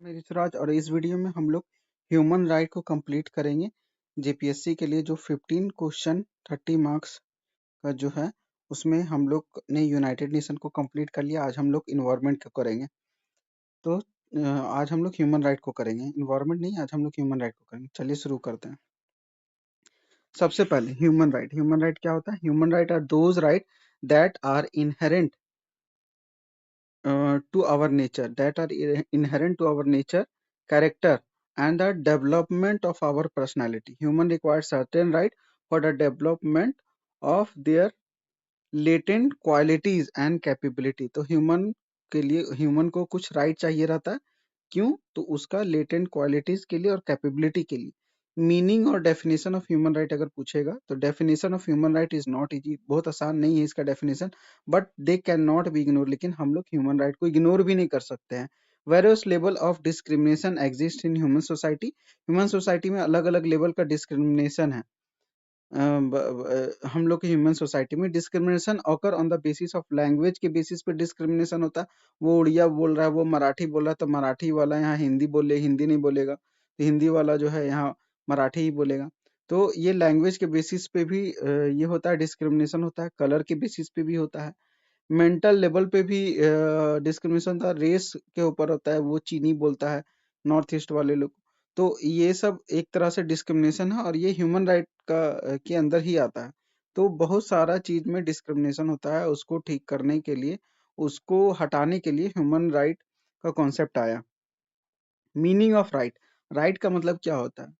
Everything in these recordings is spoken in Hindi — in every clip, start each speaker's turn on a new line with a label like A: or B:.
A: मैं ऋतुराज और इस वीडियो में हम लोग ह्यूमन राइट को कंप्लीट करेंगे। जेपीएससी के लिए जो 15 क्वेश्चन 30 मार्क्स का जो है उसमें हम लोग ने यूनाइटेड नेशन को कंप्लीट कर लिया। आज हम लोग इन्वायरमेंट को करेंगे। तो आज हम लोग ह्यूमन राइट को करेंगे, इन्वायरमेंट नहीं। आज हम लोग ह्यूमन राइट को करेंगे। चलिए शुरू करते हैं। सबसे पहले ह्यूमन राइट क्या होता है? Human right are those right that are inherent to our nature, that are inherent to our nature, character, and the development of our personality. Human requires certain right for the development of their latent qualities and capability. तो ह्यूमन के लिए ह्यूमन को कुछ राइट चाहिए रहता है। क्यों? तो उसका लेटेंट क्वालिटीज के लिए और कैपेबिलिटी के लिए। मीनिंग और डेफिनेशन ऑफ ह्यूमन राइट अगर पूछेगा तो definition of human right is not easy, बहुत आसान नहीं है इसका definition, but they can not be ignore. लेकिन हम लोग ह्यूमन राइट को इग्नोर भी नहीं कर सकते हैं। Various level of discrimination exist in human society. Human society में अलग अलग लेवल का डिस्क्रिमिनेशन है। हम लोग की ह्यूमन सोसाइटी में discrimination occur on the basis of language के बेसिस पे डिस्क्रिमिनेशन होता है। वो उड़िया बोल रहा है, वो मराठी बोल रहा है, तो मराठी वाला यहाँ हिंदी बोले, हिंदी नहीं बोलेगा, तो हिंदी वाला जो है यहाँ मराठी ही बोलेगा। तो ये लैंग्वेज के बेसिस पे भी ये होता है, डिस्क्रिमिनेशन होता है। कलर के बेसिस पे भी होता है। मेंटल लेवल पे भी डिस्क्रिमिनेशन था। रेस के ऊपर होता है, वो चीनी बोलता है नॉर्थ ईस्ट वाले लोग। तो ये सब एक तरह से डिस्क्रिमिनेशन है और ये ह्यूमन राइट का के अंदर ही आता है। तो बहुत सारा चीज में डिस्क्रिमिनेशन होता है, उसको ठीक करने के लिए, उसको हटाने के लिए ह्यूमन राइट का कॉन्सेप्ट आया। मीनिंग ऑफ राइट, राइट का मतलब क्या होता है?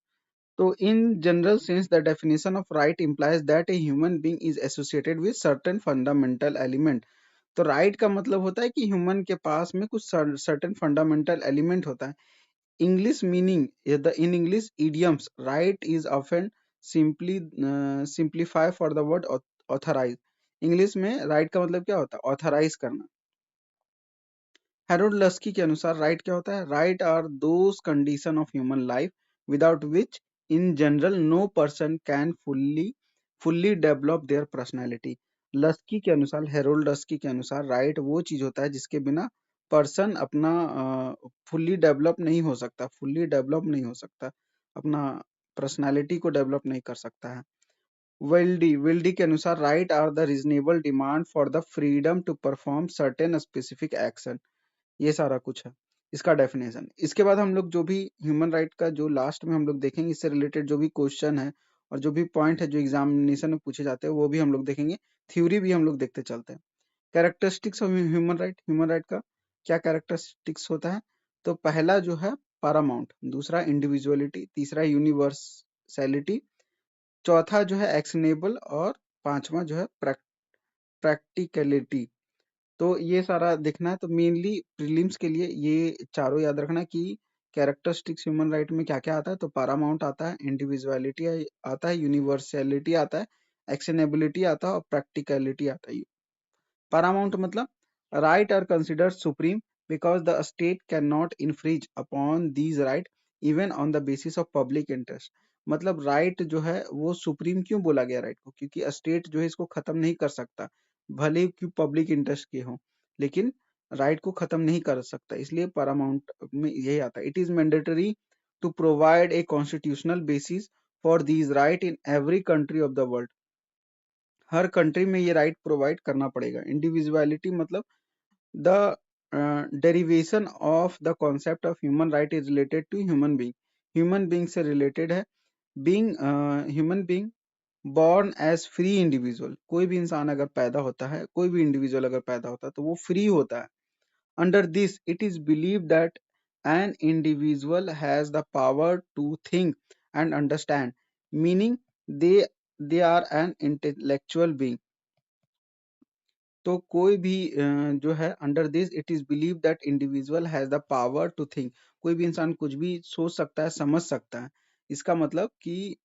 A: तो in general sense, the definition of right implies that a human being is associated with certain fundamental element. तो राइट का मतलब होता है कि ह्यूमन के पास में कुछ सर्टेन फंडामेंटल एलिमेंट होता है। English meaning, in English idioms, right is often simply simplify for the word authorise. English में राइट का मतलब क्या होता है? ऑथराइज करना। हैरोल्ड लस्की के अनुसार राइट क्या होता है? Right are those condition of human life without which in general no person can fully develop their personality. Laski के अनुसार, हेरोल्ड लस्की के अनुसार राइट वो चीज होता है जिसके बिना पर्सन अपना फुल्ली डेवलप नहीं हो सकता, अपना पर्सनैलिटी को डेवलप नहीं कर सकता है। वेल्डी के अनुसार right are the reasonable demand for the freedom to perform certain specific action. ये सारा कुछ है इसका डेफिनेशन। इसके बाद हम लोग जो भी ह्यूमन राइट का जो लास्ट में हम लोग देखेंगे, इससे रिलेटेड जो भी क्वेश्चन है और जो भी पॉइंट है जो एग्जामिनेशन में पूछे जाते हैं वो भी हम लोग देखेंगे। थ्योरी भी हम लोग देखते चलते हैं। Characteristics of human right, human right का क्या कैरेक्टरिस्टिक्स होता है? तो पहला जो है पैरामाउंट, दूसरा इंडिविजुअलिटी, तीसरा यूनिवर्सैलिटी, चौथा जो है एक्शनेबल और पांचवा जो है प्रैक्टिकलिटी। तो ये सारा देखना है। तो मेनली प्रीलिम्स के लिए ये चारों याद रखना कि कैरेक्टरिस्टिक्स ह्यूमन राइट में क्या क्या आता है। तो पैरामाउंट आता है, इंडिविजुअलिटी आता है, यूनिवर्सैलिटी आता है, एक्शनेबिलिटी आता है और प्रैक्टिकलिटी आता है। पैरामाउंट मतलब right are considered supreme because the state can not infringe upon these right even on the basis of public interest. मतलब राइट जो है वो सुप्रीम क्यों बोला गया राइट को? क्योंकि स्टेट जो है इसको खत्म नहीं कर सकता, भले ही कि पब्लिक इंटरेस्ट के हो, लेकिन राइट को खत्म नहीं कर सकता। इसलिए पैरामाउंट में यही आता है। It is mandatory to provide a constitutional basis for these right in every country of the world. हर कंट्री में ये राइट प्रोवाइड करना पड़ेगा। इंडिविजुअलिटी मतलब the derivation of the concept of human right is related to human being. Human being से रिलेटेड है। Being human being born as free individual. कोई भी इंसान अगर पैदा होता है, कोई भी इंडिविजुअल अगर पैदा होता है तो वो फ्री होता है। Under this it is believe that an individual has the power to think and understand, meaning they are an intellectual being. तो कोई भी जो है under this it is believe that individual has the power to think. कोई भी इंसान कुछ भी सोच सकता है, समझ सकता है। इसका मतलब कि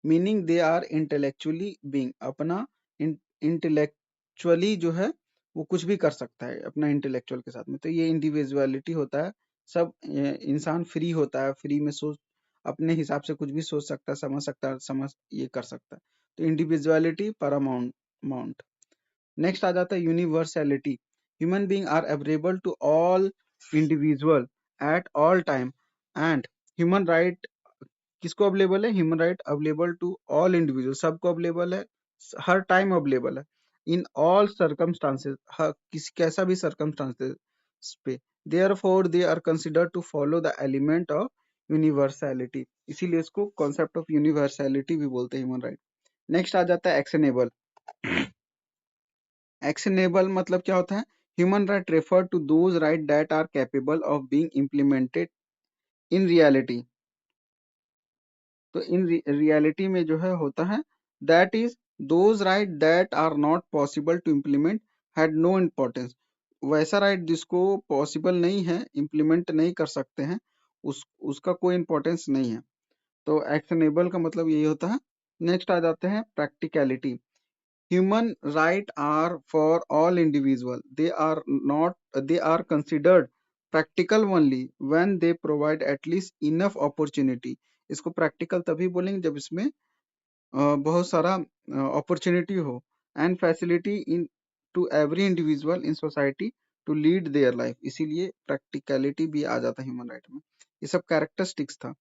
A: meaning they are intellectually being, अपना इंटेलेक्चुअली जो है वो कुछ भी कर सकता है अपना इंटेलेक्चुअल के साथ में। तो ये इंडिविजुअलिटी होता है। सब इंसान फ्री होता है, फ्री में सोच, अपने हिसाब से कुछ भी सोच सकता है, समझ सकता है, समझ ये कर सकता है। तो इंडिविजुअलिटी पैरामाउंट। नेक्स्ट आ जाता है universality. Human being are available to all individual at all time, and human right किसको अवेलेबल है? Human right available to all individual, सबको अवेलेबल है, हर टाइम अवेलेबल है, इन ऑल सर्कमस्टांसेस, किसी कैसा भी सर्कमस्टांसेस पे। Therefore they are considered to follow the element of universality, इसीलिए इसको कॉन्सेप्ट ऑफ यूनिवर्सैलिटी भी बोलते हैं ह्यूमन राइट। नेक्स्ट आ जाता है एक्शनेबल। एक्शनेबल मतलब क्या होता है? Human right refer to those right that are capable of being implemented in reality. तो इन रियलिटी में जो है होता है, that is those right that are not possible to implement had no importance. वैसा राइट जिसको पॉसिबल नहीं है, इम्प्लीमेंट नहीं कर सकते हैं, उसका कोई इम्पोर्टेंस नहीं है। तो एक्शनेबल का मतलब यही होता है। नेक्स्ट आ जाते हैं practicality. Human rights are for all individual. They are considered practical only when they provide at least enough opportunity. इसको practical तभी बोलेंगे जब इसमें बहुत सारा अपॉर्चुनिटी हो and facility in to every individual in society to lead their life, इसीलिए प्रैक्टिकलिटी भी आ जाता है ह्यूमन राइट में। ये सब कैरेक्टरिस्टिक्स था।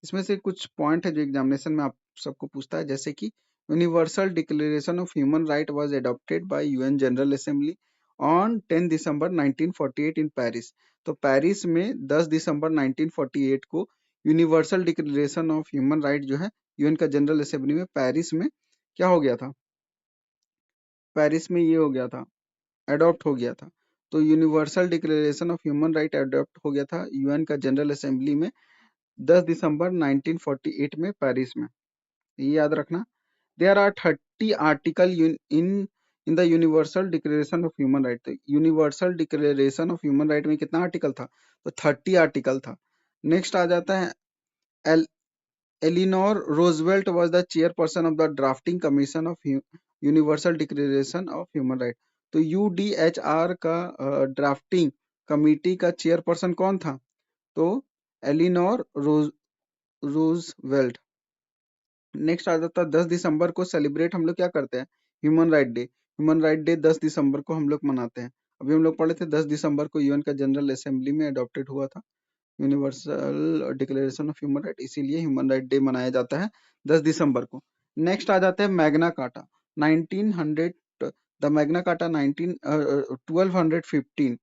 A: इसमें से कुछ पॉइंट है जो एग्जामिनेशन में आप सबको पूछता है, जैसे कि universal declaration of human right was adopted by UN general assembly on 10 December 1948 in Paris. तो पेरिस में 10 दिसंबर 1948 को universal declaration of human right जो है यूएन का जनरल असेंबली में पेरिस में क्या हो गया था? पेरिस में ये हो गया था, अडॉप्ट हो गया था। तो universal declaration of human right adopt हो गया था यूएन का जनरल असेंबली में 10 दिसंबर 1948 में पेरिस में। ये याद रखना। There are 30 article in the universal declaration of human right. तो universal declaration of human right में कितना आर्टिकल था? तो 30 आर्टिकल था। नेक्स्ट आ जाता है Eleanor Roosevelt was the chairperson of the drafting commission of Universal Declaration of Human Rights। तो यूडीएचआर का ड्राफ्टिंग कमिटी का चेयरपर्सन कौन था? तो एलिनोर रूजवेल्ट। नेक्स्ट आ जाता है 10 दिसंबर को सेलिब्रेट हम लोग क्या करते हैं? Human right day. Human right day 10 दिसंबर को हम लोग मनाते हैं। अभी हम लोग पढ़े थे 10 दिसंबर को यूएन का जनरल असेंबली में अडॉप्टेड हुआ था universal declaration of human right, इसीलिए ह्यूमन राइट डे मनाया जाता है 10 दिसंबर को। नेक्स्ट आ जाता है Magna carta 1900। The Magna Carta 1215।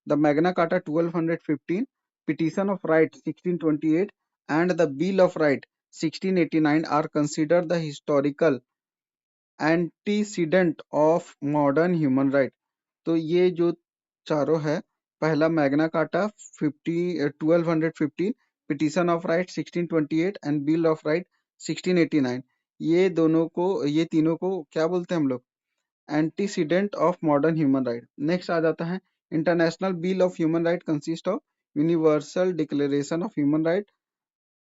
A: The Magna Carta 1215, petition of right 1628 and the bill of right 1689 are considered the historical antecedent of modern human right। तो ये जो चारों है, पहला Magna Carta 1215, petition of right 1628 and bill of right 1689, ये तीनों को क्या बोलते हैं हम लोग? Antecedent of modern human right. Next आ जाता है international bill of human right consist of universal declaration of human right,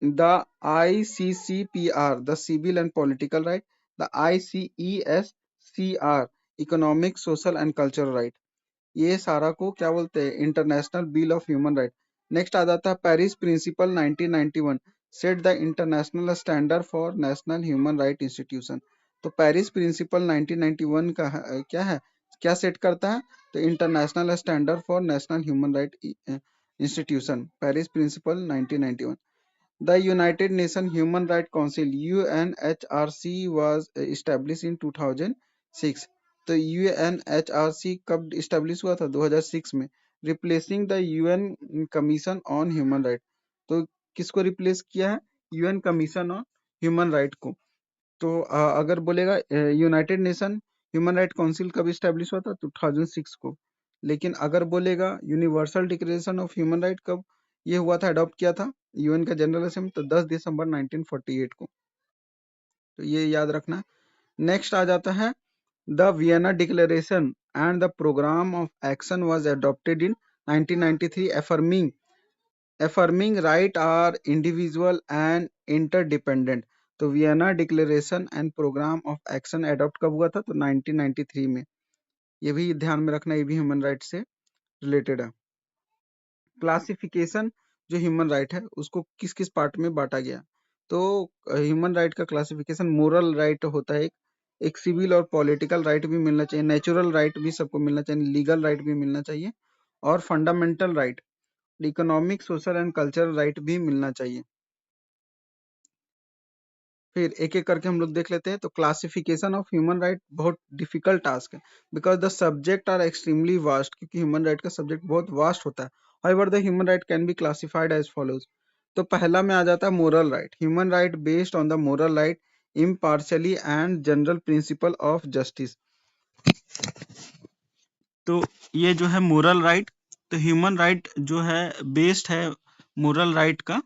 A: the ICCPR, the civil and political right, the ICESCR, economic, social and cultural right। ये सारा को क्या बोलते हैं? International bill of human right. Next आ जाता है Paris principle 1991 set the international standard for national human right institution. तो पेरिस प्रिंसिपल 1991 का क्या है, क्या सेट करता है? तो international standard for national human right institution, Paris principle 1991। The United Nations Human Rights Council UNHRC was established in 2006। तो UNHRC कब इस्टेब्लिश हुआ था? 2006 में, replacing the UN commission on human right. तो किसको रिप्लेस किया है? UN commission on human right को। तो अगर बोलेगा United nation human right council कब इस्टेब्लिश हुआ था? 2006 को। लेकिन अगर बोलेगा universal declaration of human right कब ये हुआ था, अडॉप्ट किया था यूएन का जनरल असेंबली? तो 10 दिसंबर 1948 को। तो ये याद रखना। नेक्स्ट आ जाता है the Vienna declaration and the programme of action was adopted in 1993 affirming right are individual and interdependent। तो Vienna declaration and programme of action adopt कब हुआ था? तो 1993 में। ये भी ध्यान में रखना, ये भी ह्यूमन राइट से रिलेटेड है। क्लासिफिकेशन जो ह्यूमन राइट है उसको किस किस पार्ट में बांटा गया? तो ह्यूमन राइट का क्लासिफिकेशन, मोरल राइट होता है एक सिविल और पॉलिटिकल राइट भी मिलना चाहिए, नेचुरल राइट भी सबको मिलना चाहिए, लीगल राइट भी मिलना चाहिए, और fundamental right economic, social and cultural right भी मिलना चाहिए। फिर एक-एक करके हम लोग देख लेते हैं। तो क्लासिफिकेशन ऑफ ह्यूमन राइट बहुत डिफिकल्ट टास्क है, because the subject are extremely vast, क्योंकि ह्यूमन राइट का सब्जेक्ट बहुत वास्ट होता है। However the human right can be classified as follows. तो पहला में आ जाता है moral right. Human right based on the moral right, impartially and general principle of justice. तो ये जो है मोरल राइट, तो ह्यूमन राइट जो है बेस्ड है मोरल राइट का,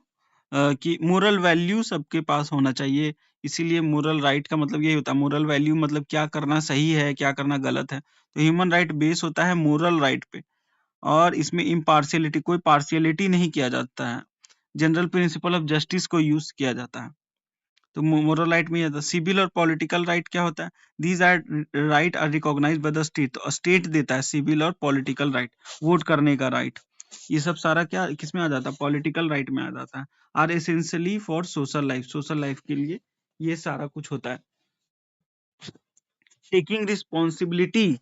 A: कि मोरल वैल्यू सबके पास होना चाहिए। इसीलिए मोरल राइट का मतलब यही होता है। मोरल वैल्यू मतलब क्या करना सही है, क्या करना गलत है। तो ह्यूमन राइट बेस होता है मोरल राइट पे, और इसमें इम्पार्शियलिटी, कोई पार्शियलिटी नहीं किया जाता है। जनरल प्रिंसिपल ऑफ जस्टिस को यूज किया जाता है। तो मोरल राइट में ये सिविल और पॉलिटिकल राइट क्या होता है? These are right are recognised by the state. तो स्टेट देता है सिविल और पॉलिटिकल राइट, वोट करने का राइट। ये सब सारा क्या किस में आ जाता है? पॉलिटिकल राइट में आ जाता है। Are essentially for social life, social life के लिए ये सारा कुछ होता है। Taking responsibility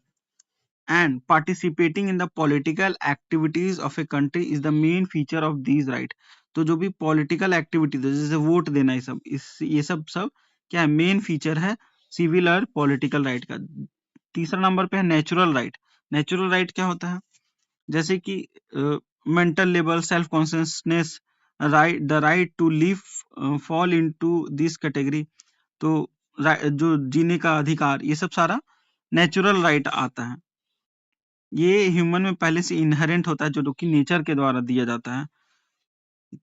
A: and participating in the political activities of a country is the main feature of these right। तो जो भी पॉलिटिकल एक्टिविटीज है, जैसे वोट देना, ये सब क्या है? मेन फीचर है सिविल और पॉलिटिकल राइट का। तीसरा नंबर पे है नेचुरल राइट। नेचुरल राइट क्या होता है? जैसे कि mental level, self consciousness, right, the right to live fall into this category. तो जो जीने का अधिकार, ये सब सारा नेचुरल राइट आता है। ये ह्यूमन में पहले से इनहेरेंट होता है, जो कि नेचर के द्वारा दिया जाता है।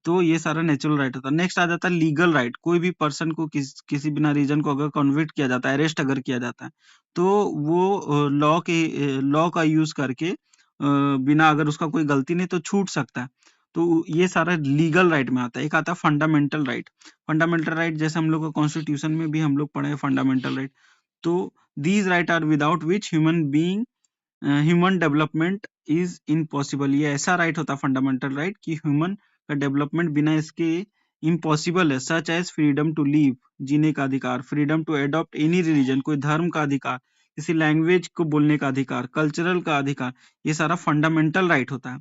A: तो ये सारा नेचुरल राइट होता है। नेक्स्ट आ जाता है लीगल राइट। कोई भी पर्सन को किसी बिना रीजन को अगर कन्विक्ट किया जाता है, अरेस्ट अगर किया जाता है, तो वो लॉ का यूज करके बिना, अगर उसका कोई गलती नहीं, तो छूट सकता है। तो ये सारा लीगल राइट में आता है। एक आता है फंडामेंटल राइट। फंडामेंटल राइट जैसे हम लोग को कॉन्स्टिट्यूशन में भी हम लोग पढ़े हैं फंडामेंटल राइट। तो these right are without which human being human development is impossible. ये ऐसा राइट होता है फंडामेंटल राइट कि ह्यूमन का डेवलपमेंट बिना इसके इम्पॉसिबल है। Such as freedom to live, जीने का अधिकार, freedom to adopt any religion, कोई धर्म का अधिकार, किसी लैंग्वेज को बोलने का अधिकार, कल्चरल का अधिकार, ये सारा फंडामेंटल राइट होता है।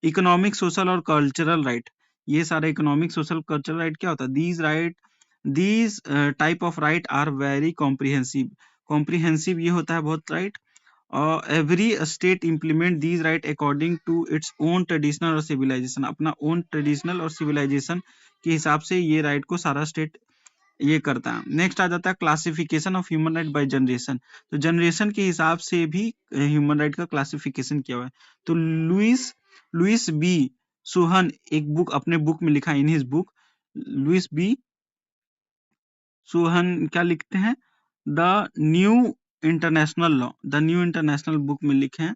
A: इकोनॉमिक, सोशल और कल्चरल राइट, ये सारे इकोनॉमिक, सोशल, कल्चरल राइट क्या होता है? These type of right are very comprehensive. Comprehensive ये होता है बहुत right. Every state implement these right according to its own traditional और civilization। अपना own traditional और civilization के हिसाब से ये right को सारा state ये करता है। नेक्स्ट आ जाता है classification of human right by generation. तो जनरेशन के हिसाब से भी ह्यूमन राइट का क्लासिफिकेशन किया हुआ है। तो लुइस बी सुहन एक बुक, अपने बुक में लिखा है, in his book Louis B Sohn क्या लिखते हैं? The new international law, the new international book में लिखे हैं,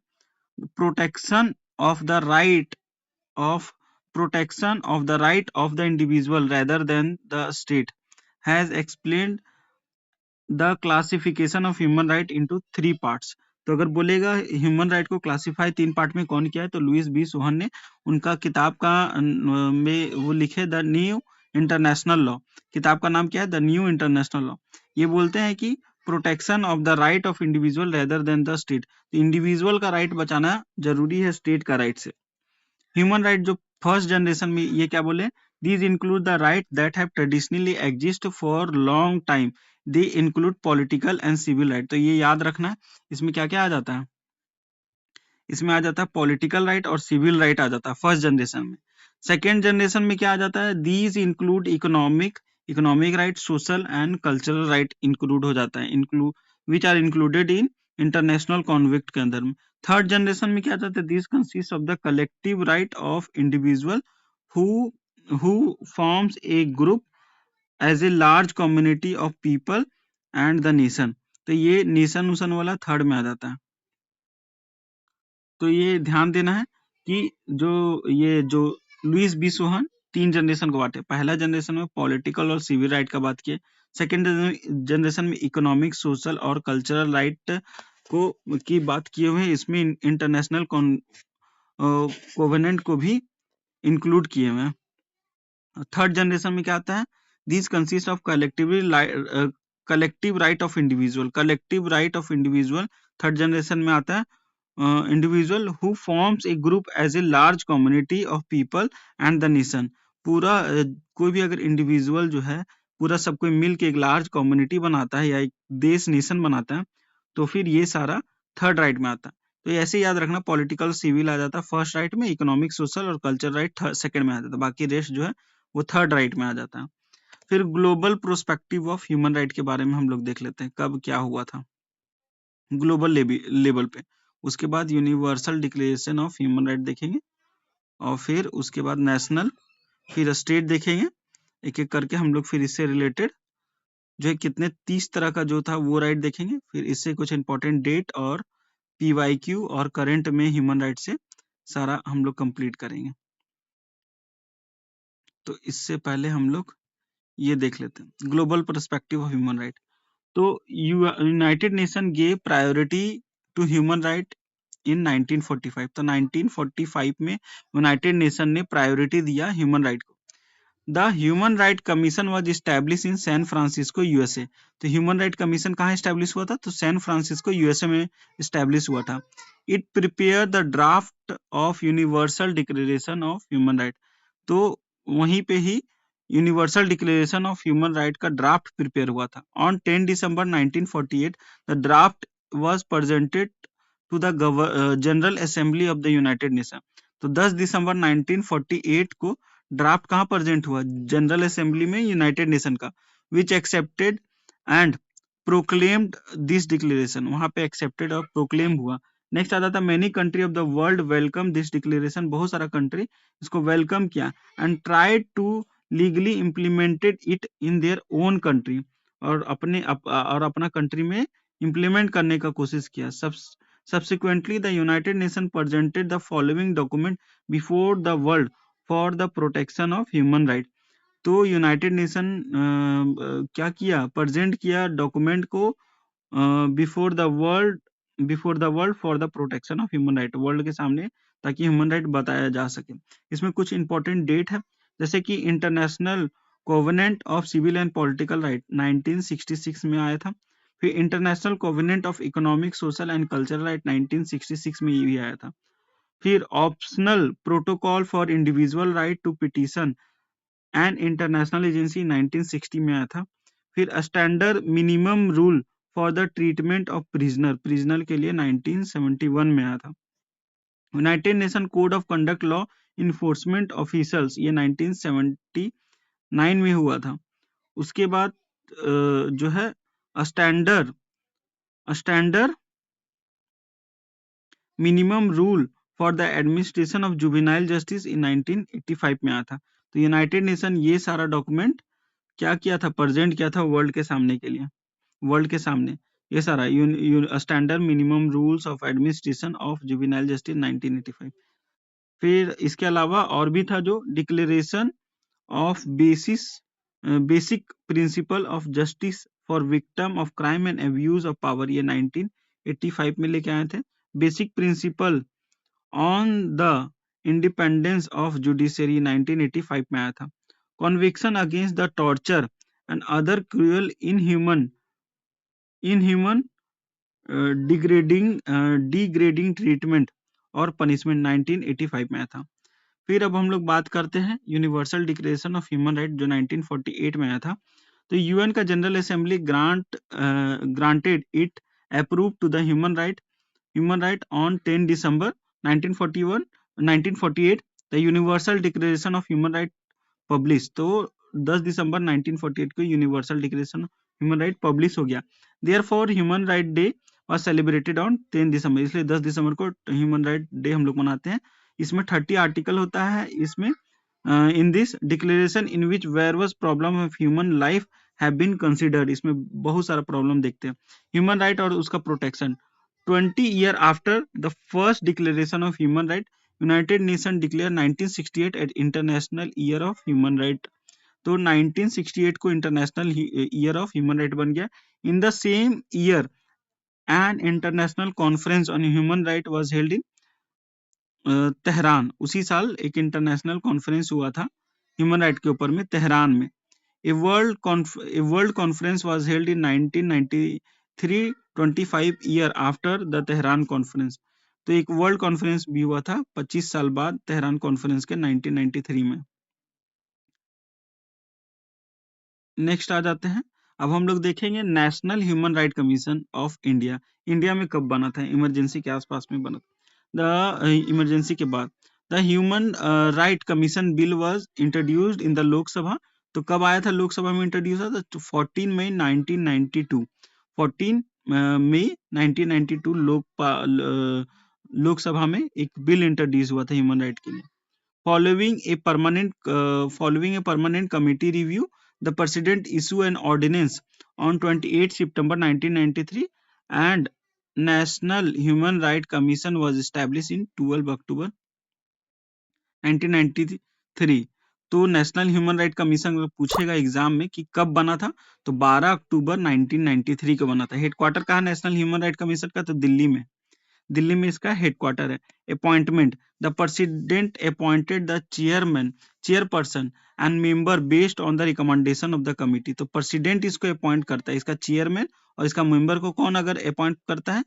A: protection of the right of protection of the right of the individual rather than the state has explained the classification of human right into 3 parts। तो अगर बोलेगा ह्यूमन राइट को क्लासिफाई 3 पार्ट में कौन किया है, तो लुइस बी सुहन ने उनका किताब का में वो लिखे द न्यू इंटरनेशनल लॉ। किताब का नाम क्या है? The new international law. ये बोलते हैं कि protection of the right of individual rather than the state. Individual का राइट बचाना जरूरी है स्टेट का राइट से। ह्यूमन राइट जो फर्स्ट जनरेशन में, ये क्या बोले? These include the right that have traditionally exist for long time. They include political and civil right. तो ये याद रखना है, इसमें क्या क्या आ जाता है? इसमें आ जाता है पॉलिटिकल राइट और सिविल राइट आ जाता है फर्स्ट जनरेशन में। सेकेंड जनरेशन में क्या आ जाता है? These include economic right, social and cultural right include हो जाता है, which are included in international covenant के अंदर में। थर्ड जनरेशन में क्या जाता है? This consist of the collective right of individual who who forms a group as a large community of people and the nation. तो ये नेशन उसन वाला थर्ड में आ जाता है। तो ये ध्यान देना है कि जो लुइस बी सुहन 3 जनरेशन को बांटे। पहला जनरेशन में पॉलिटिकल और सिविल राइट का बात किया। सेकेंड जनरेशन में इकोनॉमिक, सोशल और कल्चरल राइट को की बात किए हुए हैं। इसमें इंटरनेशनल कोवेनेंट को भी इंक्लूड किए हुए हैं। थर्ड जनरेशन में क्या आता है? This consist of collective right of individual. Collective right of individual third generation में आता है। Individual who forms a group as a large community of people and the nation. पूरा कोई भी अगर इंडिविजुअल जो है पूरा सब कोई मिल के एक लार्ज कम्युनिटी बनाता है या एक देश नेशन बनाता है, तो फिर ये सारा थर्ड राइट में आता है। तो ऐसे याद रखना, पॉलिटिकल सिविल आ जाता है फर्स्ट राइट में, इकोनॉमिक सोशल और कल्चर राइट सेकंड में आ जाता है, बाकी रेस्ट जो है वो थर्ड राइट में आ जाता है। फिर global prospective of human right के बारे में हम लोग देख लेते हैं, कब क्या हुआ था ग्लोबल लेवल पे। उसके बाद universal declaration of human right देखेंगे, और फिर उसके बाद नेशनल, फिर स्टेट देखेंगे एक एक करके हम लोग। फिर इससे रिलेटेड जो है कितने 30 तरह का जो था वो राइट देखेंगे। फिर इससे कुछ इंपॉर्टेंट डेट और पीवाईक्यू और करंट में ह्यूमन राइट से सारा हम लोग कंप्लीट करेंगे। तो इससे पहले हम लोग ये देख लेते हैं global perspective of human right. तो United Nation gave priority to human right in 1945। तो 1945 में यूनाइटेड नेशन ने प्रायोरिटी दिया ह्यूमन राइट को। The human right commission was establish in San Francisco USA. तो ह्यूमन राइट कमीशन कहाँ एस्टैब्लिश हुआ था? तो सैन फ्रांसिस्को यूएसए में एस्टैब्लिश हुआ था। It prepare the draft of universal declaration of human right. तो वहीं पे ही universal declaration of human right का ड्राफ्ट प्रिपेयर हुआ था। On 10 December 1948 the draft was presented to the General Assembly of the United Nation. तो 10 दिसंबर 1948 को ड्राफ्ट कहाँ प्रेजेंट हुआ? जनरल असेंबली में यूनाइटेड नेशन का, which accepted and proclaimed this declaration. वहां पे एक्सेप्टेड और प्रोक्लेम हुआ। नेक्स्ट आता था many country of the world welcome this declaration. बहुत सारा कंट्री इसको वेलकम किया and tried to legally implemented it in their own country, और अपना कंट्री में इम्प्लीमेंट करने का कोशिश किया। Subsequently, the United Nations presented the following document before the world for the protection of human rights। तो यूनाइटेड नेशन क्या किया? प्रेजेंट किया डॉक्यूमेंट को before the world for the protection of human right, world के सामने, ताकि ह्यूमन राइट बताया जा सके। इसमें कुछ इंपॉर्टेंट डेट है, जैसे कि international covenant of civil and political right 1966 में आया था। फिर international covenant of economic social and cultural right 1966 में ये भी आया था। फिर optional protocol for individual right to petition and international agency 1960 में आया था। फिर standard minimum rule for the treatment of prisoner के लिए 1971 में आया था। United nation code of conduct law enforcement officers, ये 1979 में हुआ था। उसके बाद जो है standard minimum rule for the administration of juvenile justice in 1985 में आया था। तो यूनाइटेड नेशन ये सारा डॉक्यूमेंट क्या किया था? प्रेजेंट किया था वर्ल्ड के सामने के लिए, वर्ल्ड के सामने ये सारा standard minimum rules of administration of juvenile justice 1985। फिर इसके अलावा और भी था जो declaration of basic principle of justice for victim of crime and abuse of power, ये 1985 में लेके आए थे। Basic principle on the independence of judiciary 1985 में आया था। Conviction against the torture and other cruel inhuman degrading treatment और पनिशमेंट 1985 में आया था। फिर अब हम लोग बात करते हैं universal declaration of human right जो 1948 में आया था। तो यूएन का general assembly granted it approve to the human right on 10 December 1948 the universal declaration of human right publish. तो 10 दिसंबर 1948 को universal declaration of human right publish हो गया। Therefore human right day was celebrated on 10 December, इसलिए 10 दिसंबर को ह्यूमन राइट डे हम लोग मनाते हैं। इसमें 30 आर्टिकल होता है। इसमें in this declaration in which various problem of human life have been considered, इसमें बहुत सारा प्रॉब्लम देखते हैं। ह्यूमन राइट और उसका protection 20 year after the first declaration of human right, united nation declare 1968 at international year of human right. तो 1968 को international year of human right बन गया। In the same year an international conference on human right was held in Tehran. उसी साल एक इंटरनेशनल कॉन्फ्रेंस हुआ था ह्यूमन राइट के ऊपर में तेहरान में। A world conference was held in 1993, 25 year after the Tehran conference. तो एक वर्ल्ड कॉन्फ्रेंस भी हुआ था 25 साल बाद तेहरान कॉन्फ्रेंस के 1993 में। नेक्स्ट आ जाते हैं। अब हम लोग देखेंगे national human right commission of India. India में कब बना था? इमरजेंसी के आसपास में बना। द इमरजेंसी के बाद the human right commission bill was introduced in the Lok Sabha. तो कब आया था लोकसभा में इंट्रोड्यूस हुआ था? 14 मई 1992। 14 मई 1992 लोकसभा में एक बिल इंट्रोड्यूस हुआ था ह्यूमन राइट के लिए। Following a permanent committee review, the President issued an ordinance on 28 September 1993, and National Human Rights Commission was established in 12 October 1993। तो नेशनल ह्यूमन राइट कमीशन पूछेगा एग्जाम में कि कब बना था, तो 12 अक्टूबर 1993 को बना था। हेडक्वार्टर कहाँ नेशनल ह्यूमन राइट कमीशन का? तो दिल्ली में। दिल्ली में इसका हेडक्वार्टर है। Appointment, the president appointed the chairperson and member based on the recommendation of the committee. तो प्रेसिडेंट इसको अपॉइंट करता है, इसका चेयरमैन, और इसका मेंबर को कौन अगर अपॉइंट करता है?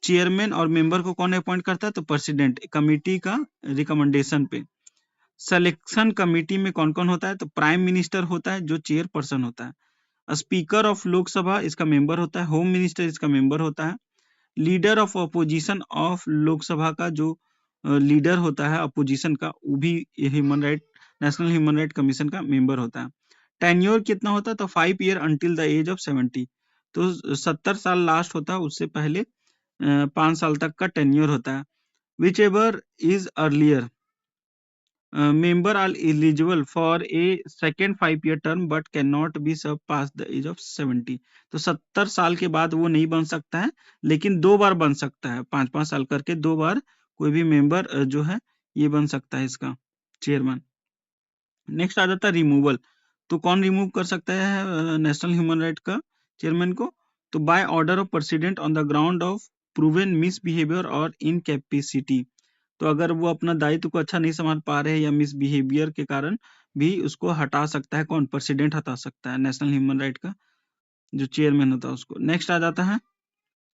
A: चेयरमैन और मेंबर को कौन अपॉइंट करता है? तो प्रेसिडेंट, कमिटी का रिकमेंडेशन पे। सिलेक्शन कमिटी में कौन कौन होता है? तो प्राइम मिनिस्टर होता है जो चेयरपर्सन होता है, स्पीकर ऑफ लोकसभा इसका मेंबर होता है, होम मिनिस्टर इसका मेंबर होता है, leader of opposition of Lok Sabha का जो लीडर होता है अपोजिशन का, वो भी human right national human right commission का मेंबर होता है। टेन्योर कितना होता है? तो 5 year until the age of 70। तो 70 साल लास्ट होता है, उससे पहले 5 साल तक का टेन्योर होता है। Which ever is earlier member are eligible for a second 5-year term but cannot be served past the age of 70। तो 70 साल के बाद वो नहीं बन सकता है, लेकिन 2 बार बन सकता है, 5-5 साल करके 2 बार कोई भी मेंबर जो है ये बन सकता है इसका चेयरमैन। नेक्स्ट आ जाता है रिमूवल। तो कौन रिमूव कर सकता है नेशनल ह्यूमन राइट का चेयरमैन को? तो by order of president on the ground of proven misbehaviour और इनकैपेसिटी। तो अगर वो अपना दायित्व को अच्छा नहीं संभाल पा रहे हैं या मिसबिहेवियर के कारण भी उसको हटा सकता है, कौन? प्रेसिडेंट हटा सकता है नेशनल ह्यूमन राइट का जो चेयरमैन होता है उसको। नेक्स्ट आ जाता है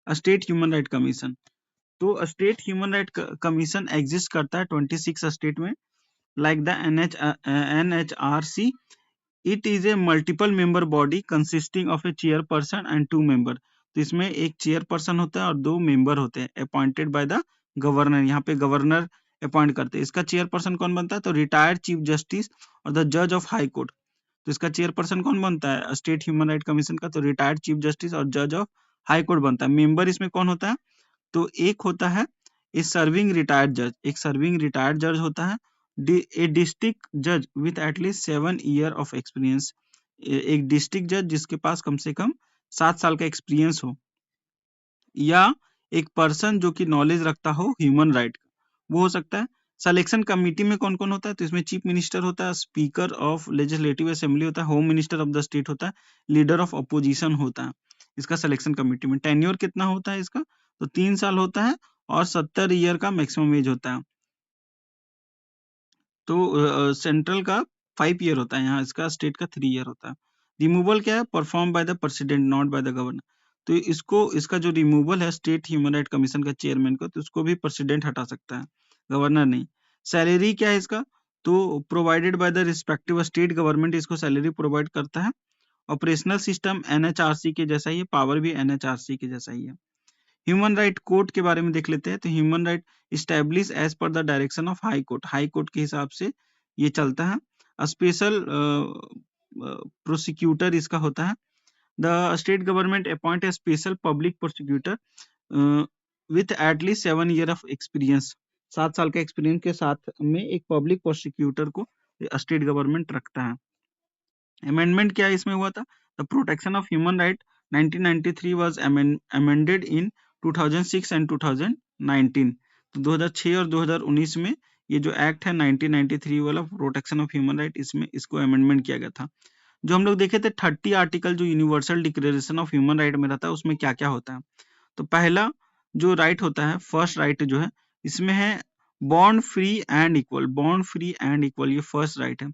A: स्टेट ह्यूमन राइट कमीशन। तो state human right commission exist करता है 26 स्टेट में, like the NHRC। It is a multiple member body consisting of A chairperson and 2 member. तो इसमें एक चेयरपर्सन होता है और 2 मेंबर होते हैं, अपॉइंटेड बाय द गवर्नर। यहाँ पे गवर्नर अपॉइंट करते हैं। इसका चेयरपर्सन कौन बनता है? तो रिटायर्ड चीफ जस्टिस और द जज ऑफ हाई कोर्ट। तो इसका चेयरपर्सन कौन बनता है स्टेट ह्यूमन राइट कमीशन का? तो रिटायर्ड चीफ जस्टिस और जज ऑफ हाई कोर्ट बनता है। मेंबर इसमें कौन होता है? तो एक होता है ए सर्विंग रिटायर्ड जज, एक सर्विंग रिटायर्ड जज होता है, ए डिस्ट्रिक्ट जज with at least 7 year of experience, एक डिस्ट्रिक्ट जज जिसके पास कम से कम 7 साल का एक्सपीरियंस हो, या एक पर्सन जो कि नॉलेज रखता हो ह्यूमन राइट का, वो हो सकता है। सिलेक्शन कमिटी में कौन कौन होता है? तो इसमें चीफ मिनिस्टर होता है, स्पीकर ऑफ लेजिस्लेटिव असेंबली होता है, home minister of the state होता है, लीडर ऑफ अपोजिशन होता है इसका सिलेक्शन कमिटी में। टेन्योर कितना होता है इसका? तो 3 साल होता है और 70 ईयर का मैक्सिमम एज होता है। तो सेंट्रल का 5 ईयर होता है, यहाँ इसका स्टेट का 3 ईयर होता है। रिमूवल क्या है? Perform by the president not by the governor. तो इसका जो रिमूवल है स्टेट ह्यूमन राइट कमीशन का चेयरमैन को, तो उसको भी प्रेसिडेंट हटा सकता है, गवर्नर नहीं। सैलरी क्या है इसका? तो provided by the respective state government इसको सैलरी प्रोवाइड करता है। ऑपरेशनल सिस्टम NHRC के जैसा ही है, पावर भी NHRC के जैसा ही है। ह्यूमन राइट कोर्ट के बारे में देख लेते हैं। तो human right establish as per the direction of high court, high court के हिसाब से ये चलता है। स्पेशल प्रोसिक्यूटर इसका होता है। The state government appoint a special public prosecutor with at least 7 year of experience, 7 साल का एक्सपीरियंस के साथ में एक पब्लिक प्रोसिक्यूटर को स्टेट गवर्नमेंट रखता है। अमेंडमेंट क्या इसमें हुआ था? The protection of human right 1993 was amended in 2006 and 2019। तो 2006 और 2019 में ये जो एक्ट है 1993 वाला प्रोटेक्शन ऑफ ह्यूमन राइट, इसमें इसको अमेंडमेंट किया गया था। जो हम लोग देखे थे 30 आर्टिकल जो universal declaration of human right में रहता है, उसमें क्या क्या होता है? तो पहला जो राइट होता है, फर्स्ट राइट जो है, इसमें है born free and equal, born free and equal, ये फर्स्ट राइट है।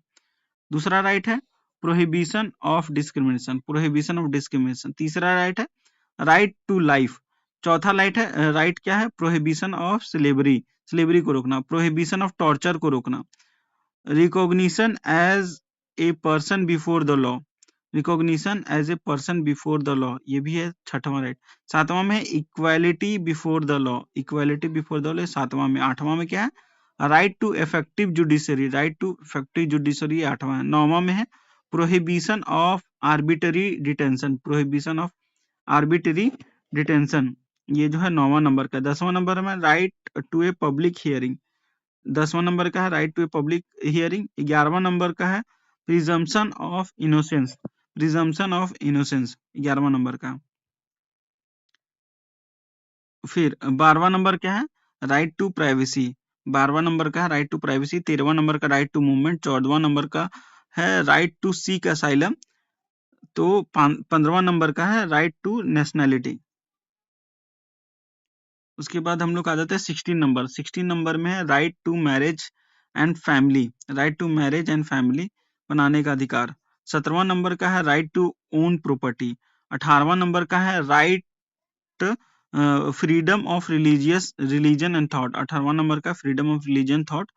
A: दूसरा राइट है prohibition of discrimination, prohibition of discrimination. तीसरा राइट है राइट टू लाइफ, चौथा राइट क्या है? प्रोहिबिशन ऑफ स्लेवरी, स्लेवरी को रोकना। प्रोहिबिशन ऑफ टॉर्चर को रोकना। Recognition as a person before the law, recognition as a person before the law, ये भी है छठवां राइट। सातवां में equality before the law, equality before the law सातवां में। आठवां में क्या है? Right to effective judiciary, right to effective judiciary आठवां है। नौवां में है prohibition of arbitrary detention, prohibition of arbitrary detention, ये जो है 9वां नंबर का। 10वां नंबर में right to a public hearing, 10वां नंबर का है right to a public hearing. 11वां नंबर का है presumption of innocence, presumption of innocence 11वां नंबर का। फिर 12वां नंबर क्या है? राइट टू प्राइवेसी, 12वां नंबर का है राइट टू प्राइवेसी। 13वां नंबर का राइट टू मूवमेंट। 14वां नंबर का है राइट टू सीक असाइलम। तो 15वां नंबर का है राइट टू नेशनैलिटी। उसके बाद हम लोग आ जाते हैं 16 नंबर। 16 नंबर में है right to marriage and family, right to marriage and family बनाने का अधिकार। 17वां नंबर का है राइट टू ओन प्रॉपर्टी। 18वां नंबर का है right freedom of religion and thought, 18वां नंबर का फ्रीडम ऑफ रिलीजन थॉट।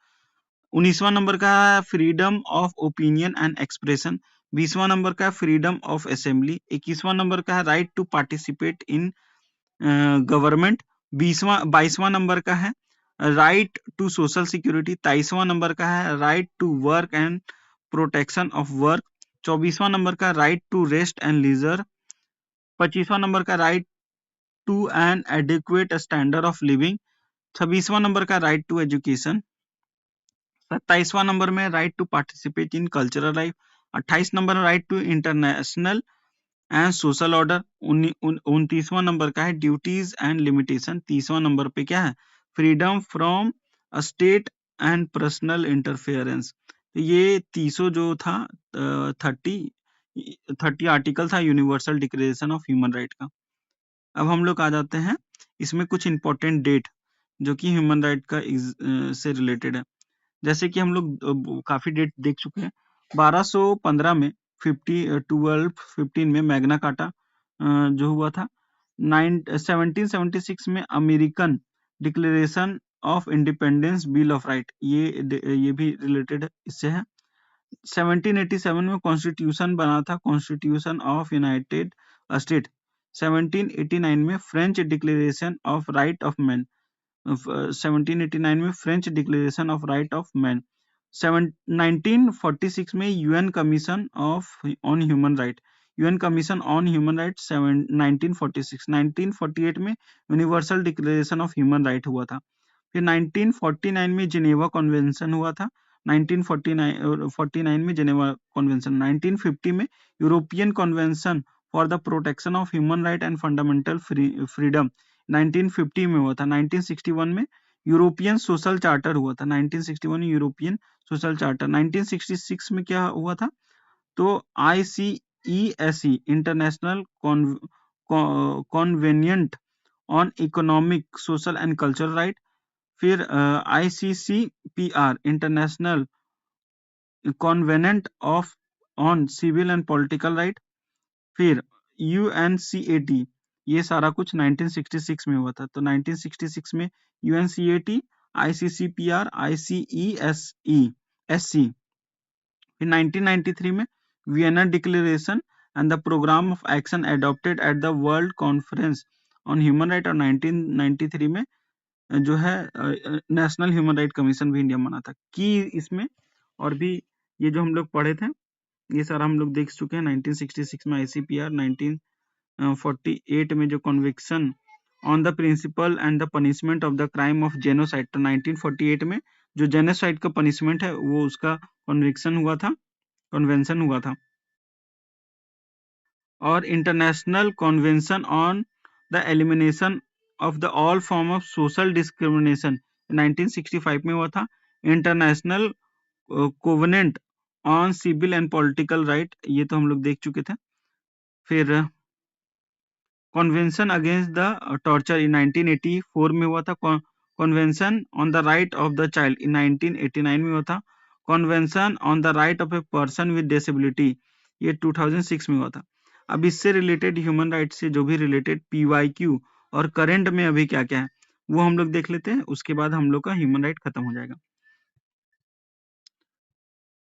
A: 19वां नंबर का है freedom of opinion and expression. 20वां नंबर का है फ्रीडम ऑफ असेंबली। 21वां नंबर का है right to participate in government. 22वां नंबर का है राइट टू सोशल सिक्योरिटी। 23वां नंबर का है right to work and protection of work. 24वां नंबर का right to rest and leisure. 25वां नंबर का right to an adequate standard of living. 26वां नंबर का राइट टू एजुकेशन। 27वां नंबर में right to participate in cultural life. 28 number right to international and social order. 29वां नंबर का है ड्यूटीज एंड लिमिटेशन। 30वां नंबर पे क्या है? Freedom from state and personal interference. तो ये 30 जो था 30 आर्टिकल था universal declaration of human right का। अब हम लोग आ जाते हैं इसमें कुछ इंपॉर्टेंट डेट जो कि ह्यूमन राइट का से रिलेटेड है। जैसे कि हम लोग काफी डेट देख चुके हैं। 1215 में 15 में मैग्ना कार्टा जो हुआ था। 1776 में American declaration of independence bill of right, ये भी रिलेटेड इससे है। 1787 में कॉन्स्टिट्यूशन बना था, कॉन्स्टिट्यूशन ऑफ यूनाइटेड स्टेट। 1789 में French declaration of right of man, 1789 में French declaration of right of man. 1946 में UN commission of on human right, UN commission on human right 1946। 1948 में universal declaration of human right हुआ था। फिर 1949 में जिनेवा कन्वेंशन हुआ था। 1949 में जिनेवा कन्वेंशन। 1950 में European convention for the protection of human right and fundamental freedom 1950 में हुआ था। 1961 में यूरोपियन सोशल चार्टर हुआ था। 1961 में यूरोपियन सोशल चार्टर। 1966 में क्या हुआ था? तो ICESE international convenient on economic social and cultural right. फिर ICCPR international covenant of on civil and political right. फिर UNCAT, ये सारा कुछ 1966 में हुआ था। तो 1966 में UNCAT, ICCPR, ICESE। फिर 1993 में Vienna declaration and the programme of action adopted at the world conference on human right. और 1993 में जो है नेशनल ह्यूमन राइट कमीशन भी इंडिया बना था। कि इसमें और भी ये जो हम लोग पढ़े थे ये सारा हम लोग देख चुके हैं। 1966 में ICPR, 1948 में जो conviction on the principle and the punishment of the crime of genocide, तो 1948 में जो जेनोसाइड का पनिशमेंट है वो उसका कन्विक्शन हुआ था, कन्वेंशन हुआ था। और international convention on the elimination of the all form of social discrimination 1965 में हुआ था। International covenant on civil and political right, ये तो हम लोग देख चुके थे। फिर convention against the torture in 1984 में हुआ था। Convention on the right of the child in 1989 में हुआ था। Convention on the right of a person with disability ये 2006 में हुआ था। अब इससे रिलेटेड ह्यूमन राइट से जो भी रिलेटेड PYQ और करंट में अभी क्या क्या है वो हम लोग देख लेते हैं, उसके बाद हम लोग का ह्यूमन राइट खत्म हो जाएगा।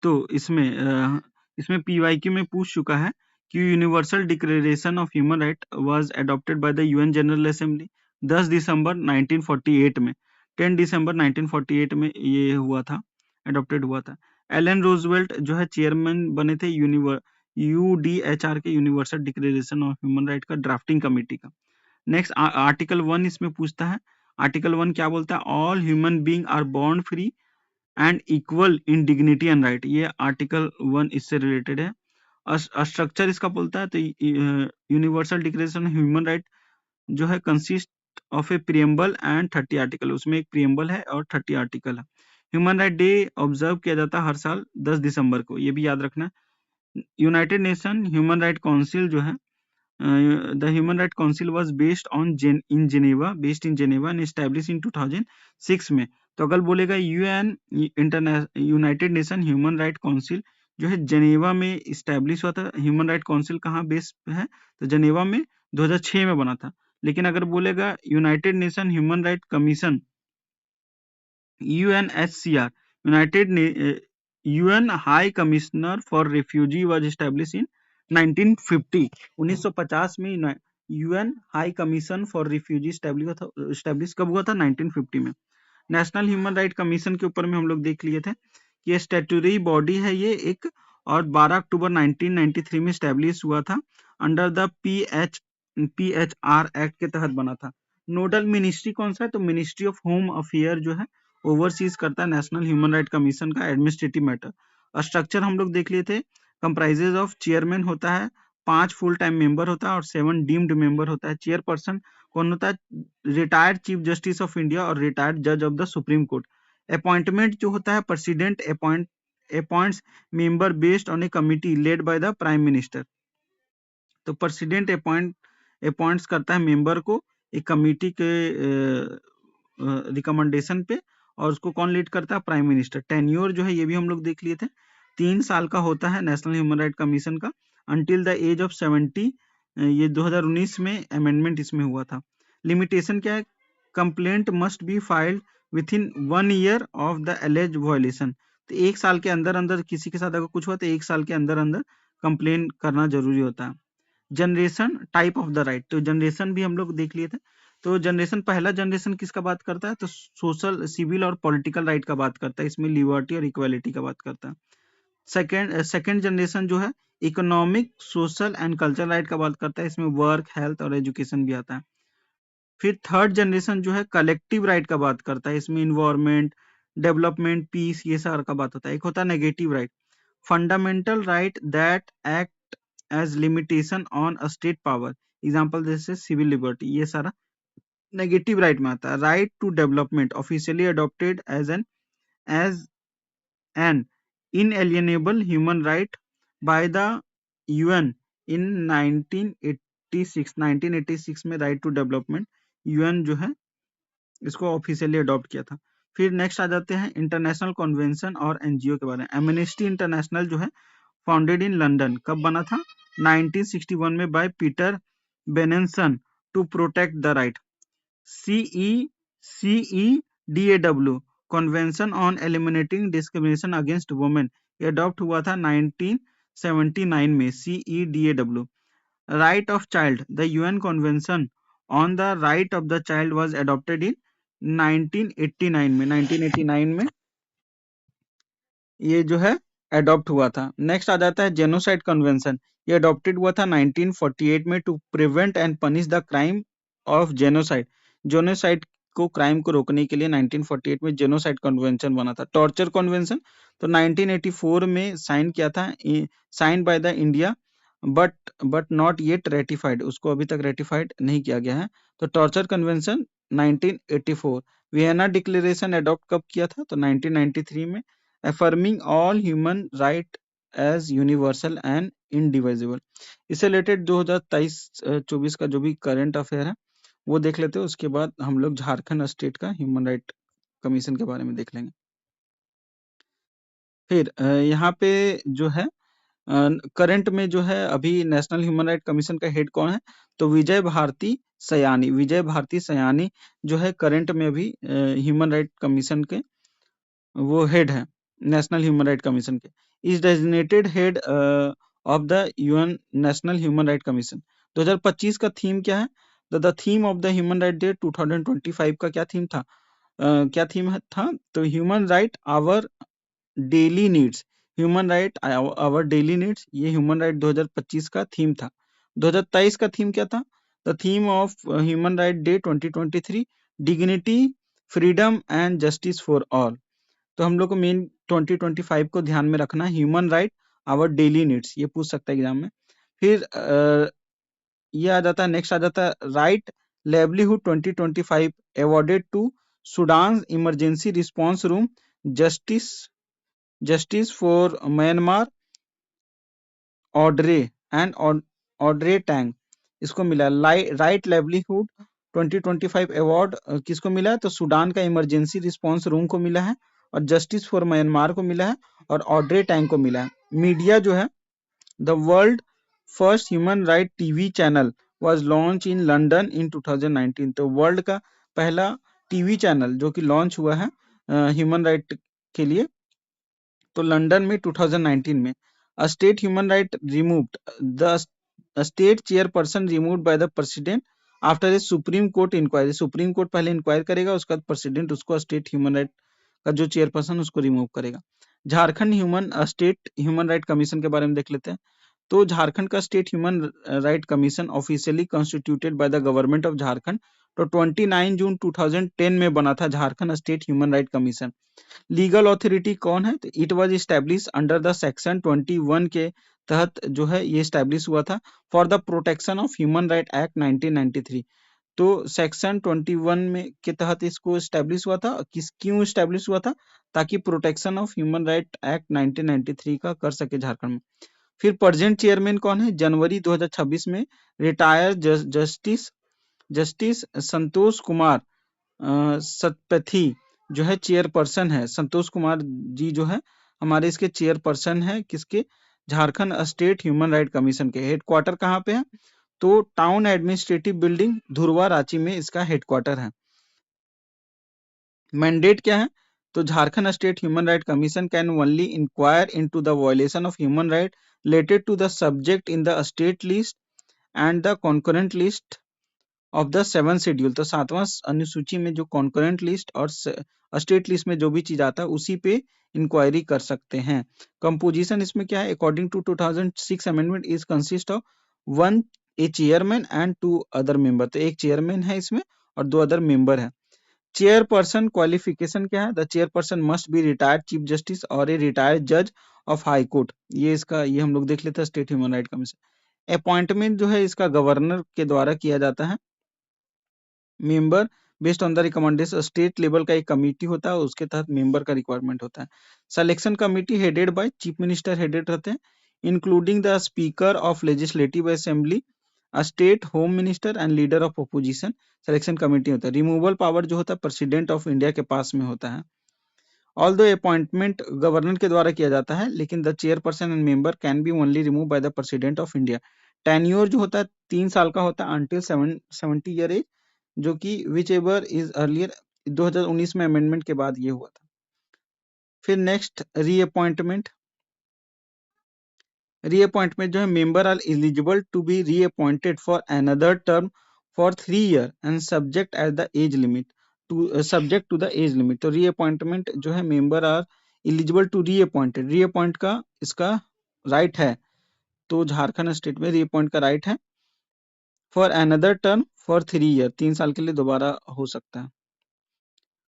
A: तो इसमें पीवाईक्यू में पूछ चुका है कि universal declaration of human right was adopted by the UN general assembly 10 दिसंबर 1948 में, 10 दिसंबर 1948 में ये हुआ था, अडॉप्टेड हुआ था। एलन रोजवेल्ट जो है चेयरमैन बने थे यूडीएचआर के, universal declaration of human right का ड्राफ्टिंग कमेटी का। नेक्स्ट आर्टिकल 1 इसमें पूछता है, आर्टिकल 1 क्या बोलता है, all human being are born free and equal in dignity and right, ये आर्टिकल 1 इससे रिलेटेड है। स्ट्रक्चर इसका बोलता है तो यूनिवर्सल डिक्लेरेशन ह्यूमन राइट जो है consist of A preamble and 30 article, उसमें एक प्रियम्बल है और 30 आर्टिकल है। ह्यूमन राइट डे ऑब्जर्व किया जाता है हर साल 10 दिसंबर को, ये भी याद रखना। United nation human right council जो है, the Human Rights Council was based in Geneva, based in Geneva and established in 2006 में। तो अगर बोलेगा UN United nation human right council जो है जेनेवा में इस्टेब्लिश हुआ था। ह्यूमन राइट काउंसिल कहाँ बेस है, तो जेनेवा में 2006 में बना था। लेकिन अगर बोलेगा United nation human right commission UNHCR, UN high commissioner for refugee was establish इन 1950, 1950 में UN high commission for refugee establish कब हुआ था, 1950 में। नेशनल ह्यूमन राइट कमीशन के ऊपर में हम लोग देख लिए थे कि स्टैट्यूटरी बॉडी है ये एक, और 12 अक्टूबर 1993 में एस्टैब्लिश हुआ था, अंडर द पीएचआर एक्ट के तहत बना था। नोडल मिनिस्ट्री कौन सा है, तो मिनिस्ट्री ऑफ होम अफेयर जो है ओवरसीज करता है नेशनल ह्यूमन राइट कमीशन का एडमिनिस्ट्रेटिव मैटर। स्ट्रक्चर हम लोग देख लिए थे, कंप्राइजेज ऑफ चेयरमैन होता है, 5 फुल टाइम मेंबर होता है और 7 डीम्ड मेंबर होता है। चेयरपर्सन कौन होता है, retired chief justice of India और रिटायर्ड जज of the supreme court. Appointment जो होता है, president appoints member based on A committee led by the prime minister. तो प्रेसिडेंट अपॉइंट्स करता है मेंबर को एक कमिटी के रिकमेंडेशन पे, और उसको कौन लीड करता है, प्राइम मिनिस्टर। टेन्योर जो है ये भी हम लोग देख लिए थे, 3 साल का होता है नेशनल ह्यूमन राइट कमीशन का, अंटिल द एज ऑफ 70। ये 2019 में अमेंडमेंट इसमें हुआ था। लिमिटेशन क्या है, complaint must be filed with in 1 year of the alleged violation. तो 1 साल के अंदर अंदर किसी के साथ अगर कुछ हुआ तो 1 साल के अंदर अंदर कंप्लेन करना जरूरी होता है। Generation type of the right, तो जनरेशन भी हम लोग देख लिए थे। तो जनरेशन, पहला जनरेशन किसका बात करता है, तो सोशल सिविल और पॉलिटिकल राइट का बात करता है, इसमें लिबर्टी और इक्वालिटी का बात करता है। सेकेंड जनरेशन जो है economic social and cultural right का बात करता है, इसमें वर्क हेल्थ और एजुकेशन भी आता है। फिर थर्ड जनरेशन जो है कलेक्टिव राइट का बात करता है, इसमें इन्वायरमेंट, डेवलपमेंट, पीस, ये सारा का बात होता है। एक होता है negative right, fundamental right that act as limitation on a state power, example जैसे सिविल लिबर्टी, ये सारा नेगेटिव राइट में आता है। Right to development officially adopted as an inalienable human right by the UN in 1986 में राइट टू डेवलपमेंट UN जो है इसको ऑफिशियली अडॉप्ट किया था। फिर नेक्स्ट आ जाते हैं इंटरनेशनल कन्वेंशन और एनजीओ के बारे में। एमनेस्टी इंटरनेशनल जो है फाउंडेड इन लंदन, कब बना था, 1961 में by Peter Benenson to protect the right. CEDAW convention on eliminating discrimination against women, ये अडॉप्ट हुआ था 1979 में। CEDAW right of child, the UN convention on the right of the child was adopted in 1989 में ये जो है अडॉप्ट हुआ था। नेक्स्ट आ जाता है जेनोसाइड कन्वेंशन, ये अडॉप्टेड हुआ था 1948 में to prevent and punish the crime of genocide. Genocide को क्राइम को रोकने के लिए 1948 में जेनोसाइड कन्वेंशन बना था। टॉर्चर कन्वेंशन तो 1984 में साइन किया था, sign by the India, but not yet ratified, उसको अभी तक रेटिफाइड नहीं किया गया है। तो torture convention 1984। Vienna declaration adopt कब किया था, तो 1993 में, affirming all human right as universal and indivisible। इससे रिलेटेड 2023-24 का जो भी करंट अफेयर है वो देख लेते हैं, उसके बाद हम लोग झारखंड स्टेट का ह्यूमन राइट कमीशन के बारे में देख लेंगे। फिर यहाँ पे जो है करंट में जो है अभी नेशनल ह्यूमन राइट कमीशन का हेड कौन है? तो विजय भारती सयानी जो है करंट में अभी ह्यूमन राइट कमीशन के वो हेड है, नेशनल ह्यूमन राइट कमीशन के। Is designated head of the UN national human right commission. 2025 का थीम क्या है? The theme of the human right day 2025 का क्या थीम था? तो human right our daily needs, human right our daily needs, ये ह्यूमन राइट 2025 का थीम था। 2023 का थीम क्या था? The theme of human right day 2023, dignity, freedom and justice for all. तो हम लोग को मेन 2025 को ध्यान में रखना है, human right our daily needs, ये पूछ सकता है एग्जाम में। फिर ये आ जाता है, नेक्स्ट आ जाता है right livelihood 2025 awarded to Sudan emergency response room, justice justice for Myanmar, Audrey and Audrey Tang, इसको मिला राइट लेवलीहुड 2025 अवार्ड किसको मिला है? तो सूडान का इमरजेंसी रिस्पांस रूम को मिला है, और जस्टिस फॉर म्यांमार को मिला है, और ऑड्रे टैंग को मिला है। मीडिया जो है, the world first human right TV channel was launch in London इन 2019। तो वर्ल्ड का पहला टीवी चैनल जो कि लॉन्च हुआ है ह्यूमन राइट के लिए, तो लंदन में 2019 में। A state human right removed, the state chairperson removed by the president after a supreme court inquiry. Supreme court पहले इंक्वायरी करेगा, उसके बाद प्रेसिडेंट उसको स्टेट ह्यूमन राइट का जो चेयरपर्सन उसको रिमूव करेगा। Jharkhand state human right commission के बारे में देख लेते हैं। तो झारखंड का state human right commission officially constituted by the government of Jharkhand, तो 29 जून 2010 में बना था Jharkhand state human right commission. Legal authority कौन है? तो it was establish under the section 21 के तहत जो है ये इस्टेब्लिश हुआ था, for the protection of human right act 1993। तो सेक्शन 21 में के तहत इसको इस्टेब्लिश हुआ था। क्यों इस्टेब्लिश हुआ था? ताकि protection of human right act 1993 का कर सके झारखंड में। फिर प्रेजेंट चेयरमैन कौन है? जनवरी 2026 में रिटायर जस्टिस संतोष कुमार सतपथी जो है चेयरपर्सन है। संतोष कुमार जी जो है हमारे इसके चेयरपर्सन है, किसके? Jharkhand state human right commission के। हेडक्वार्टर कहाँ पे है? तो town administrative building Dhurwa, Ranchi में इसका हेडक्वार्टर है। मैंडेट क्या है? तो Jharkhand state human right commission can only inquire into the violation of human right related to the subject in the state list and the concurrent list of the 7th schedule. तो 7वां अनुसूची में जो कॉन्करेंट लिस्ट और स्टेट लिस्ट में जो भी चीज आता है उसी पे इंक्वायरी कर सकते हैं। कंपोजिशन इसमें क्या है? According to 2006 amendment is consist of 1 a chairman and 2 other member. तो एक चेयरमैन है इसमें और 2 अदर मेंबर है। चेयरपर्सन क्वालिफिकेशन क्या है? The chairperson must be retired chief justice और ए रिटायर्ड जज ऑफ हाई कोर्ट। ये हम लोग देख लेते हैं state human right commission. Appointment जो है इसका गवर्नर के द्वारा किया जाता है। Member based on the recommendation, state level का एक कमेटी होता है, उसके तहत मेंबर का रिक्वायरमेंट होता है। Selection committee headed by chief minister headed रहते हैं, including the speaker of legislative assembly, state home minister and leader of opposition. Selection committee होता है। रिमूवल पावर जो होता है प्रेसिडेंट ऑफ इंडिया के पास में होता है। ऑल्दो अपॉइंटमेंट गवर्नर के द्वारा किया जाता है, लेकिन the chairperson and member can be only remove by the president of India. Tenure जो होता है 3 साल का होता है अंटिल 70 ईयर एज, जो कि विच एवर इज अर्लियर 2019 में अमेंडमेंट के बाद ये हुआ था। फिर नेक्स्ट रीअपॉइंटमेंट जो है, member are eligible to be reappointed for another term for 3 year and subject at the age limit subject to the age limit. तो रीअपॉइंटमेंट जो है, member are eligible to reappointed, reappoint का इसका राइट है। तो झारखंड स्टेट में रीअपॉइंट का राइट है for another term for 3 year, 3 साल के लिए दोबारा हो सकता है।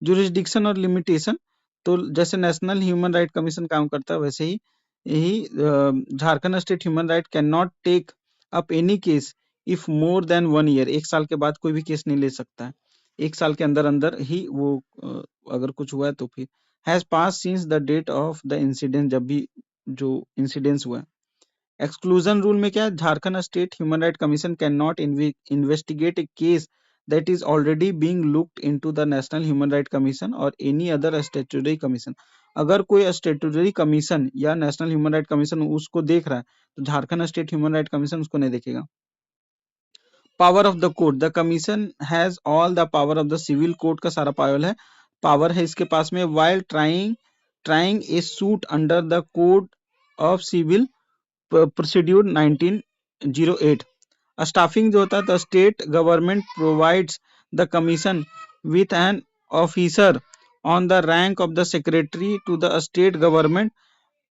A: जुरिस्डिक्शन और लिमिटेशन, तो जैसे नेशनल ह्यूमन राइट कमीशन काम करता है वैसे ही यही Jharkhand state human right can not take up any case if more than 1 year. 1 साल के बाद कोई भी केस नहीं ले सकता है, 1 साल के अंदर अंदर ही वो अगर कुछ हुआ है तो फिर has pass since the date of the incident, जब भी जो इंसिडेंस हुआ है। एक्सक्लूजन रूल में क्या है? Jharkhand state human right commission can not investigate A case that is already being looked into the National Human Rights Commission or any other statutory commission. अगर कोई स्टेटूटरी कमीशन या नेशनल ह्यूमन राइट कमीशन उसको देख रहा है तो Jharkhand state human right commission उसको नहीं देखेगा. Power of the court, the commission has all the power of the civil court का सारा पावर है इसके पास में. While trying a suit under the code of civil procedure 1908. Staffing जो होता है, the state government provides the commission with an officer on the rank of the secretary to the state government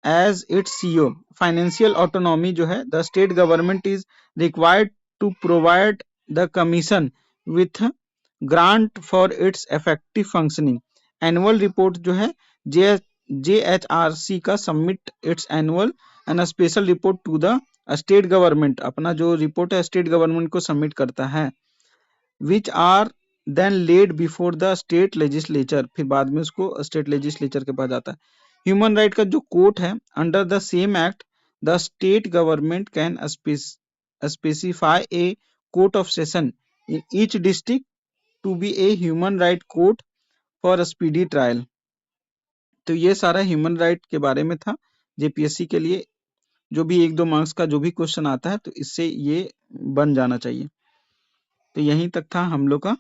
A: as its CEO. Financial autonomy जो है, the state government is required to provide the commission with grant for its effective functioning. Annual report जो है JHRC का submit its annual and special report to the state government. अपना जो रिपोर्ट है स्टेट गवर्नमेंट को सबमिट करता है. Which are then laid before the state legislature, फिर बाद में उसको स्टेट लेजिस्लेचर के पास जाता है. ह्यूमन राइट का जो कोर्ट है, under the same act the state government can specify a court of session in each district to be a human right court for speedy trial. तो ये सारा ह्यूमन राइट के बारे में था. जेपीएससी के लिए जो भी 1-2 मार्क्स का जो भी क्वेश्चन आता है तो इससे ये बन जाना चाहिए. तो यहीं तक था हम लोग का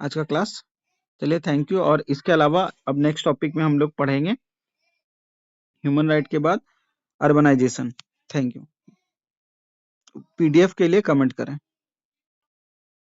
A: आज का क्लास. चलिए, थैंक यू. और इसके अलावा अब नेक्स्ट टॉपिक में हम लोग पढ़ेंगे ह्यूमन राइट के बाद अर्बनाइजेशन. Thank you. पीडीएफ के लिए कमेंट करें.